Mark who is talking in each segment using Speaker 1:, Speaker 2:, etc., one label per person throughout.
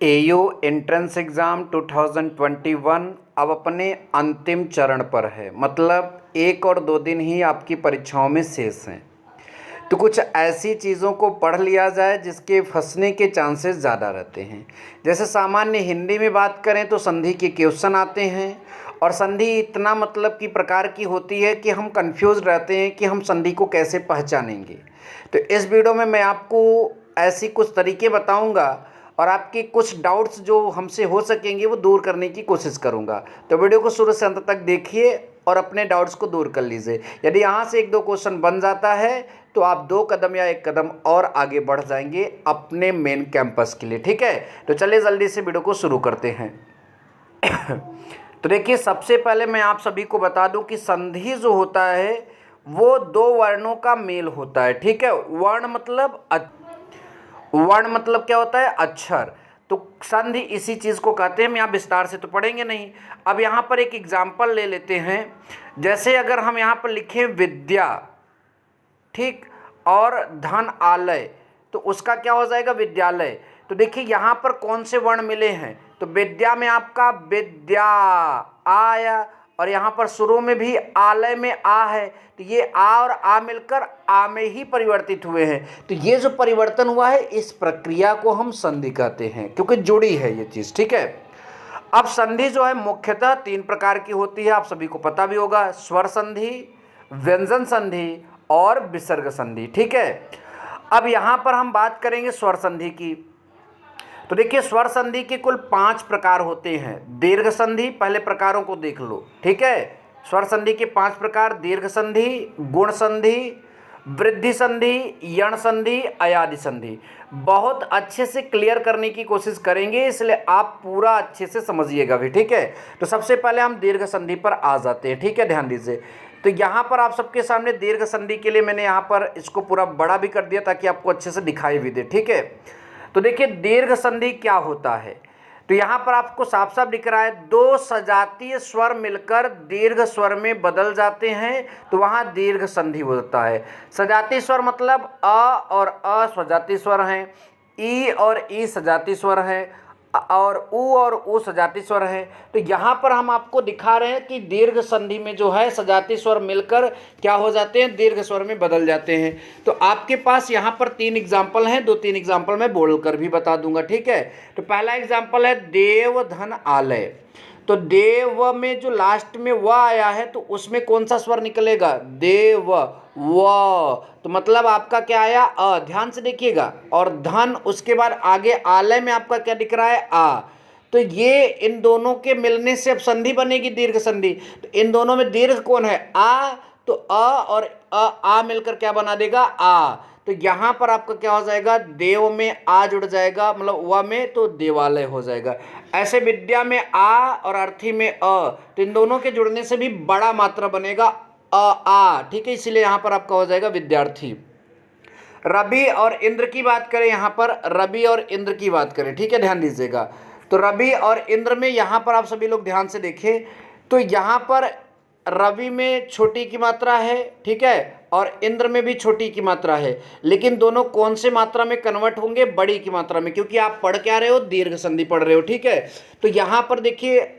Speaker 1: AU entrance exam 2021 अब अपने अंतिम चरण पर है। मतलब 1 और 2 दिन ही आपकी परीक्षाओं में शेष हैं। तो कुछ ऐसी चीज़ों को पढ़ लिया जाए जिसके फंसने के चांसेस ज़्यादा रहते हैं। जैसे सामान्य हिंदी में बात करें तो संधि के क्वेश्चन आते हैं और संधि इतना मतलब की प्रकार की होती है कि हम कंफ्यूज रहते हैं कि हम संधि को कैसे पहचानेंगे। तो इस वीडियो में मैं आपको ऐसी कुछ तरीके बताऊंगा और आपके कुछ डाउट्स जो हमसे हो सकेंगे वो दूर करने की कोशिश करूंगा। तो वीडियो को शुरू से अंत तक देखिए और अपने डाउट्स को दूर कर लीजिए। यदि यहाँ से 1-2 क्वेश्चन बन जाता है तो आप 2 कदम या 1 कदम और आगे बढ़ जाएंगे अपने मेन कैंपस के लिए। ठीक है, तो चलिए जल्दी से वीडियो को शुरू करते हैं। तो देखिए, सबसे पहले मैं आप सभी को बता दूं कि संधि जो होता है वो 2 वर्णों का मेल होता है। ठीक है, वर्ण मतलब क्या होता है? अक्षर। तो संधि इसी चीज़ को कहते हैं। हम यहाँ विस्तार से तो पढ़ेंगे नहीं। अब यहाँ पर एक एग्जाम्पल ले लेते हैं। जैसे अगर हम यहाँ पर लिखें विद्या, ठीक, और धन आलय, तो उसका क्या हो जाएगा? विद्यालय। तो देखिए यहाँ पर कौन से वर्ण मिले हैं? तो विद्या में आपका विद्या आया और यहाँ पर शुरू में भी आलय में आ है। तो ये आ और आ मिलकर आ में ही परिवर्तित हुए हैं। तो ये जो परिवर्तन हुआ है इस प्रक्रिया को हम संधि कहते हैं, क्योंकि जुड़ी है ये चीज़। ठीक है, अब संधि जो है मुख्यतः 3 प्रकार की होती है, आप सभी को पता भी होगा। स्वर संधि, व्यंजन संधि और विसर्ग संधि। ठीक है, अब यहाँ पर हम बात करेंगे स्वर संधि की। तो देखिए, स्वर संधि के कुल 5 प्रकार होते हैं। दीर्घ संधि, पहले प्रकारों को देख लो। ठीक है, स्वर संधि के 5 प्रकार: दीर्घ संधि, गुण संधि, वृद्धि संधि, यण संधि, अयादि संधि। बहुत अच्छे से क्लियर करने की कोशिश करेंगे, इसलिए आप पूरा अच्छे से समझिएगा भी। ठीक है, तो सबसे पहले हम दीर्घ संधि पर आ जाते हैं। ठीक है, ध्यान दीजिए। तो यहाँ पर आप सबके सामने दीर्घ संधि के लिए मैंने यहाँ पर इसको पूरा बड़ा भी कर दिया ताकि आपको अच्छे से दिखाई भी दे। ठीक है, तो देखिए दीर्घ संधि क्या होता है। तो यहाँ पर आपको साफ साफ दिख रहा है, 2 सजातीय स्वर मिलकर दीर्घ स्वर में बदल जाते हैं, तो वहाँ दीर्घ संधि होता है। सजातीय स्वर मतलब अ और अ सजातीय स्वर हैं, ई और ई सजातीय स्वर हैं, और उ सजातीय स्वर है। तो यहाँ पर हम आपको दिखा रहे हैं कि दीर्घ संधि में जो है सजातीय स्वर मिलकर क्या हो जाते हैं? दीर्घ स्वर में बदल जाते हैं। तो आपके पास यहाँ पर 3 एग्जाम्पल हैं, 2-3 एग्जाम्पल मैं बोलकर भी बता दूंगा। ठीक है, तो पहला एग्जाम्पल है देव धन आलय। तो देव में जो लास्ट में व आया है तो उसमें कौन सा स्वर निकलेगा? देव व। तो मतलब आपका क्या आया? अ। ध्यान से देखिएगा। और धन, उसके बाद आगे आलय में आपका क्या दिख रहा है? आ। तो ये इन दोनों के मिलने से अब संधि बनेगी, दीर्घ संधि। तो इन दोनों में दीर्घ कौन है? आ। तो अ और आ मिलकर क्या बना देगा? आ। तो यहाँ पर आपका क्या हो जाएगा? देव में आ जुड़ जाएगा, मतलब व में, तो देवालय हो जाएगा। ऐसे विद्या में आ और अर्थी में अ, तो इन दोनों के जुड़ने से भी बड़ा मात्रा बनेगा आ। ठीक है, इसीलिए यहाँ पर आपका हो जाएगा विद्यार्थी। रवि और इंद्र की बात करें, यहाँ पर रवि और इंद्र की बात करें। ठीक है, ध्यान दीजिएगा। तो रवि और इंद्र में यहाँ पर आप सभी लोग ध्यान से देखें तो यहाँ पर रवि में छोटी की मात्रा है, ठीक है, और इंद्र में भी छोटी की मात्रा है, लेकिन दोनों कौन से मात्रा में कन्वर्ट होंगे? बड़ी की मात्रा में, क्योंकि आप पढ़ क्या रहे हो? दीर्घ संधि पढ़ रहे हो। ठीक है, तो यहाँ पर देखिए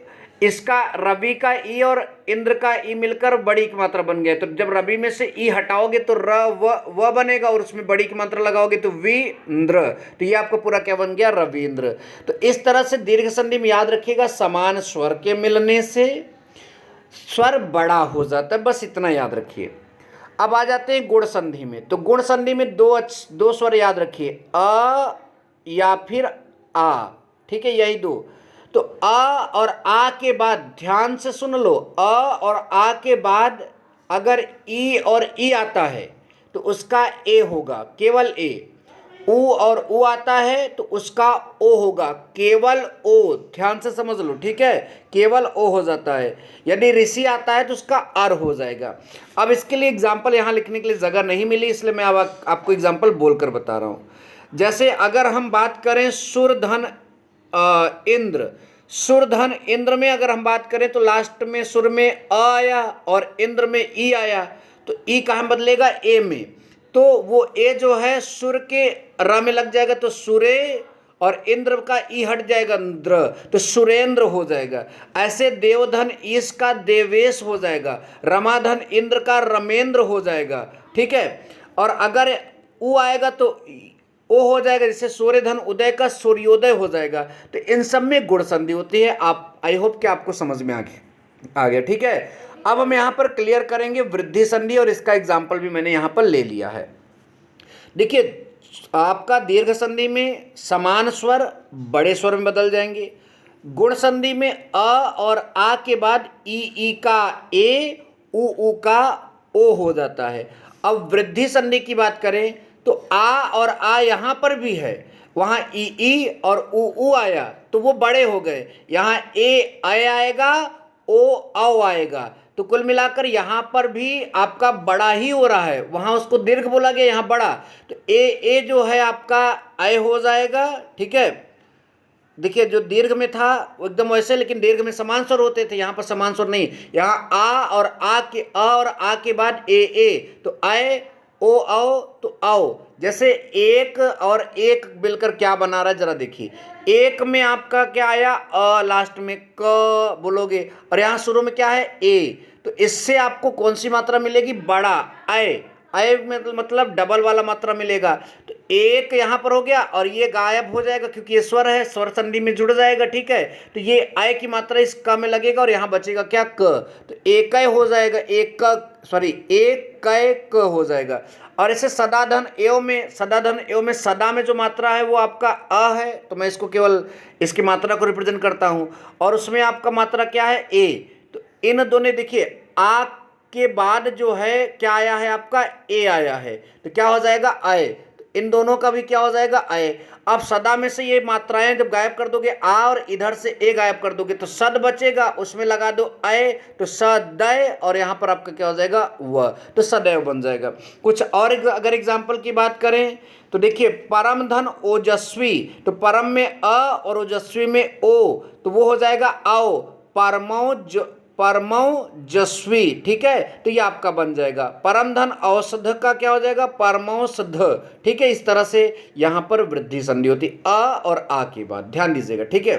Speaker 1: इसका रवि का ई और इंद्र का ई मिलकर बड़ी की मात्रा बन गया। तो जब रवि में से ई हटाओगे तो र व बनेगा और उसमें बड़ी की मात्रा लगाओगे तो वी इंद्र। तो ये आपको पूरा क्या बन गया? रविंद्र। तो इस तरह से दीर्घ संधि में याद रखिएगा, समान स्वर के मिलने से स्वर बड़ा हो जाता है, बस इतना याद रखिए। अब आ जाते हैं गुण संधि में। तो गुण संधि में दो स्वर याद रखिए, अ या फिर आ। ठीक है, यही दो। तो अ और आ के बाद ध्यान से सुन लो, अ और आ के बाद अगर ई और ई आता है तो उसका ए होगा, केवल ए। उ और उ आता है तो उसका ओ होगा, केवल ओ। ध्यान से समझ लो, ठीक है, केवल ओ हो जाता है। यदि ऋषि आता है तो उसका अर हो जाएगा। अब इसके लिए एग्जाम्पल यहाँ लिखने के लिए जगह नहीं मिली, इसलिए मैं अब आपको एग्जाम्पल बोलकर बता रहा हूँ। जैसे अगर हम बात करें सुरधन इंद्र, सुरधन इंद्र में अगर हम बात करें तो लास्ट में सुर में अ आया और इंद्र में ई आया, तो ई कहाँ बदलेगा? ए में। तो वो ए जो है सुर के र में लग जाएगा तो सुरे, और इंद्र का ई हट जाएगा द्र, तो सुरेंद्र हो जाएगा। ऐसे देवधन ईश का देवेश हो जाएगा, रमाधन इंद्र का रमेंद्र हो जाएगा, ठीक है। और अगर उ आएगा तो ओ हो जाएगा, जैसे सूर्यधन उदय का सूर्योदय हो जाएगा। तो इन सब में गुण संधि होती है। आप, आई होप कि आपको समझ में आ गया, ठीक है। अब हम यहाँ पर क्लियर करेंगे वृद्धि संधि, और इसका एग्जाम्पल भी मैंने यहाँ पर ले लिया है। देखिए, आपका दीर्घ संधि में समान स्वर बड़े स्वर में बदल जाएंगे। गुण संधि में अ और आ के बाद ई का ए, उ का ओ हो जाता है। अब वृद्धि संधि की बात करें तो आ और आ यहाँ पर भी है, वहाँ ई और उ आया तो वो बड़े हो गए। यहाँ ए आएगा, ओ औ आएगा, तो कुल मिलाकर यहाँ पर भी आपका बड़ा ही हो रहा है। वहाँ उसको दीर्घ बोला गया, यहाँ बड़ा, तो ए जो है आपका आय हो जाएगा, ठीक है। देखिए, जो दीर्घ में था वो एकदम वैसे, लेकिन दीर्घ में समान स्वर होते थे, यहाँ पर समान स्वर नहीं। यहाँ आ और आ के बाद ए, तो आए, ओ आओ तो आओ। जैसे एक और एक मिलकर क्या बना रहा है जरा देखिए। एक में आपका क्या आया, अ, लास्ट में क बोलोगे, और यहाँ शुरू में क्या है, ए। तो इससे आपको कौन सी मात्रा मिलेगी, बड़ा आय मतलब डबल वाला मात्रा मिलेगा। तो एक यहाँ पर हो गया और ये गायब हो जाएगा क्योंकि ये स्वर है, स्वर संधि में जुड़ जाएगा, ठीक है। तो ये आय की मात्रा इस क में लगेगा और यहाँ बचेगा क्या, क। तो एक हो जाएगा, एक क हो जाएगा। और इसे सदाधन एव में सदा में जो मात्रा है वो आपका अ है, तो मैं इसको केवल इसकी मात्रा को रिप्रेजेंट करता हूँ, और उसमें आपका मात्रा क्या है, ए। तो इन दोनों, देखिए आ के बाद जो है क्या आया है आपका, ए आया है, तो क्या हो जाएगा, आय। तो इन दोनों का भी क्या हो जाएगा, आय। अब सदा में से ये मात्राएं जब गायब कर दोगे, आ और इधर से ए गायब कर दोगे तो सद बचेगा, उसमें लगा दो आय, तो सदय, और यहाँ पर आपका क्या हो जाएगा, व, तो सदैव बन जाएगा। कुछ और अगर एग्जाम्पल की बात करें तो देखिए, परम धन ओजस्वी, तो परम में अ और ओजस्वी में ओ, तो वो हो जाएगा आओ, परमौजस्वी, ठीक है। तो ये आपका बन जाएगा। परम धन औषध का क्या हो जाएगा, परमौषध, ठीक है। इस तरह से यहाँ पर वृद्धि संधि होती अ और आ के बाद, ध्यान दीजिएगा, ठीक है।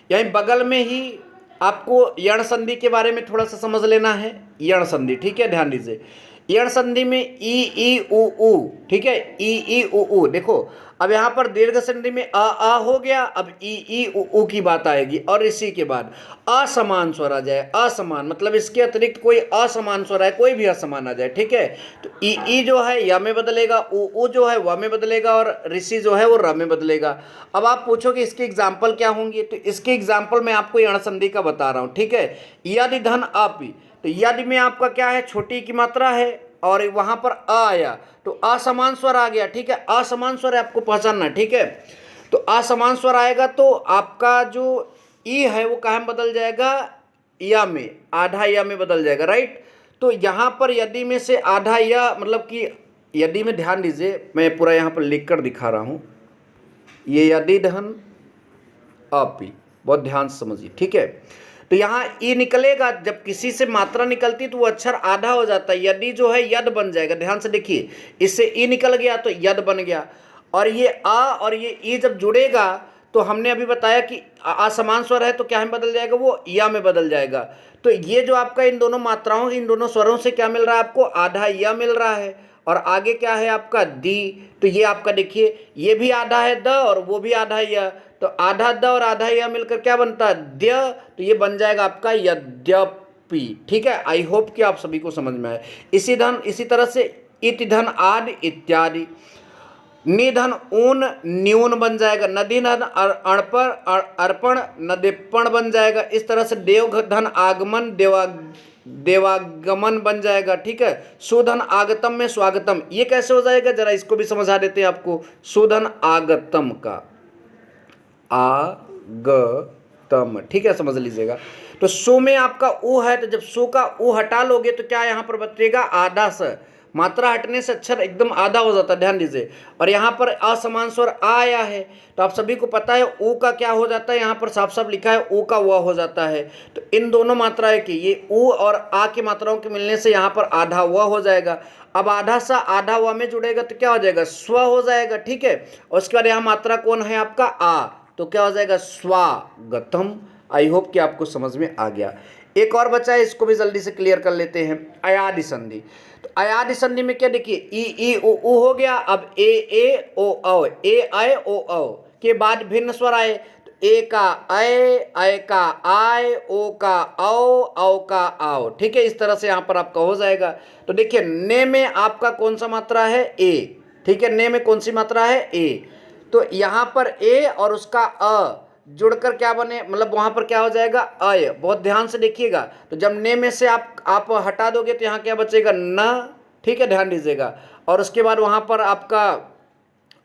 Speaker 1: यहीं बगल में ही आपको यण संधि के बारे में थोड़ा सा समझ लेना है। यण संधि, ठीक है, ध्यान दीजिए। यण संधि में ई उ, ठीक है, ई उ। देखो, अब यहाँ पर दीर्घ संधि में आ हो गया, अब ई उ की बात आएगी, और इसी के बाद असमान स्वर आ जाए। असमान मतलब इसके अतिरिक्त कोई असमान स्वर है, कोई भी असमान आ जाए, ठीक है। तो ई जो है या में बदलेगा, उ जो है व में बदलेगा, और ऋषि जो है वो र में बदलेगा। अब आप पूछोगे इसके एग्जाम्पल क्या होंगे, तो इसके एग्जाम्पल मैं आपको यण संधि का बता रहा हूँ, ठीक है। यदि धन अपि, तो यदि में आपका क्या है, छोटी की मात्रा है, और वहां पर अ आया तो असमान स्वर आ गया, ठीक है। असमान स्वर आपको पहचानना है, ठीक है। तो असमान स्वर आएगा तो आपका जो ई है वो कहाँ में बदल जाएगा, या में, आधा या में बदल जाएगा, राइट। तो यहाँ पर यदि में से आधा या, मतलब कि यदि में, ध्यान दीजिए, मैं पूरा यहाँ पर लिख कर दिखा रहा हूँ। ये यदि धन अपि, बहुत ध्यान से समझिए, ठीक है। तो यहाँ ई निकलेगा, जब किसी से मात्रा निकलती तो वो अक्षर आधा हो जाता है। यदि जो है यद बन जाएगा, ध्यान से देखिए, इससे ई निकल गया तो यद बन गया। और ये आ और ये ई जब जुड़ेगा तो हमने अभी बताया कि असमान स्वर है तो क्या में बदल जाएगा, वो या में बदल जाएगा। तो ये जो आपका इन दोनों मात्राओं, इन दोनों स्वरों से क्या मिल रहा है आपको, आधा या मिल रहा है, और आगे क्या है आपका दी। तो ये आपका देखिए, ये भी आधा है द और वो भी आधा या, तो आधा द और आधा या मिलकर क्या बनता है, द्य। तो ये बन जाएगा आपका यद्यपि, ठीक है। आई होप कि आप सभी को समझ में आए। इसी तरह से इति धन आदि इत्यादि। निधन ऊन न्यून बन जाएगा, नदी धन अर्पण नदीपण बन जाएगा। इस तरह से देव धन आगमन देवागमन बन जाएगा, ठीक है। सुधन आगतम में स्वागतम, ये कैसे हो जाएगा, जरा इसको भी समझा देते हैं आपको। सुधन आगतम का आगतम, ठीक है, समझ लीजिएगा। तो सु में आपका उ है, तो जब सु का उ हटा लोगे तो क्या यहाँ पर बचेगा, आधा स। मात्रा हटने से अक्षर एकदम आधा हो जाता है, ध्यान दीजिए। और यहाँ पर असमान स्वर आ आया है, तो आप सभी को पता है ऊ का क्या हो जाता है, यहाँ पर साफ साफ लिखा है ऊ का व हो जाता है। तो इन दोनों मात्राएं की, ये ऊ और आ की मात्राओं के मिलने से यहाँ पर आधा व हो जाएगा। अब आधा सा आधा व में जुड़ेगा तो क्या हो जाएगा, स्व हो जाएगा, ठीक है। और उसके बाद यहाँ मात्रा कौन है आपका, आ, तो क्या हो जाएगा, स्वागतम। आई होप कि आपको समझ में आ गया। एक और बचा है, इसको भी जल्दी से क्लियर कर लेते हैं, अयादि संधि। तो अयादि संधि में क्या, देखिए ई उ हो गया, अब ए ओ औ, ए आय ओ औ के बाद भिन्न स्वर आए, तो ए का अय का आय, ओ का औ का आओ, ठीक है। इस तरह से यहाँ पर आपका हो जाएगा। तो देखिए ने में आपका कौन सा मात्रा है, ए, ठीक है, ने में कौन सी मात्रा है, ए। तो यहाँ पर ए और उसका अ जुड़कर क्या बने, मतलब वहां पर क्या हो जाएगा, अय। बहुत ध्यान से देखिएगा। तो जब ने में से आप हटा दोगे तो यहाँ क्या बचेगा, न, ठीक है, ध्यान दीजिएगा। और उसके बाद वहां पर आपका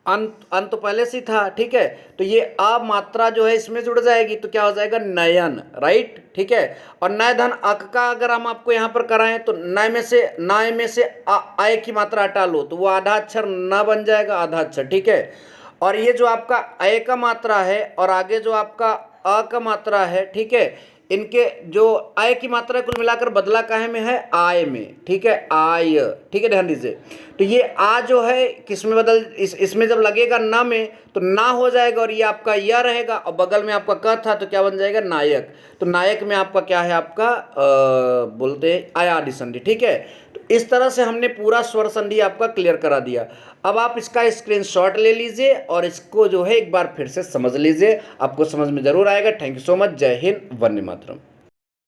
Speaker 1: अंत तो पहले से था, ठीक है। तो ये अ मात्रा जो है इसमें जुड़ जाएगी, तो क्या हो जाएगा, नयन, राइट, ठीक है। और नय धन अक का अगर हम आपको यहाँ पर कराएं तो नय में से आय की मात्रा हटा लो तो वो आधा अक्षर न बन जाएगा, आधा अक्षर, ठीक है। और ये जो आपका अय का मात्रा है और आगे जो आपका अ का मात्रा है, ठीक है, इनके जो आय की मात्रा कुल मिलाकर बदला काहे में है, आय में, ठीक है, आय, ठीक है, ध्यान दीजिए। तो ये आ जो है किस में बदल, इसमें जब लगेगा ना में तो ना हो जाएगा, और ये आपका य रहेगा, और बगल में आपका क था तो क्या बन जाएगा, नायक। तो नायक में आपका क्या है, आपका बोलते हैं अयादि संधि, ठीक है। तो इस तरह से हमने पूरा स्वर संधि आपका क्लियर करा दिया। अब आप इसका स्क्रीनशॉट ले लीजिए और इसको जो है एक बार फिर से समझ लीजिए, आपको समझ में जरूर आएगा। Thank you so much. जय हिंद, वंदे मातरम।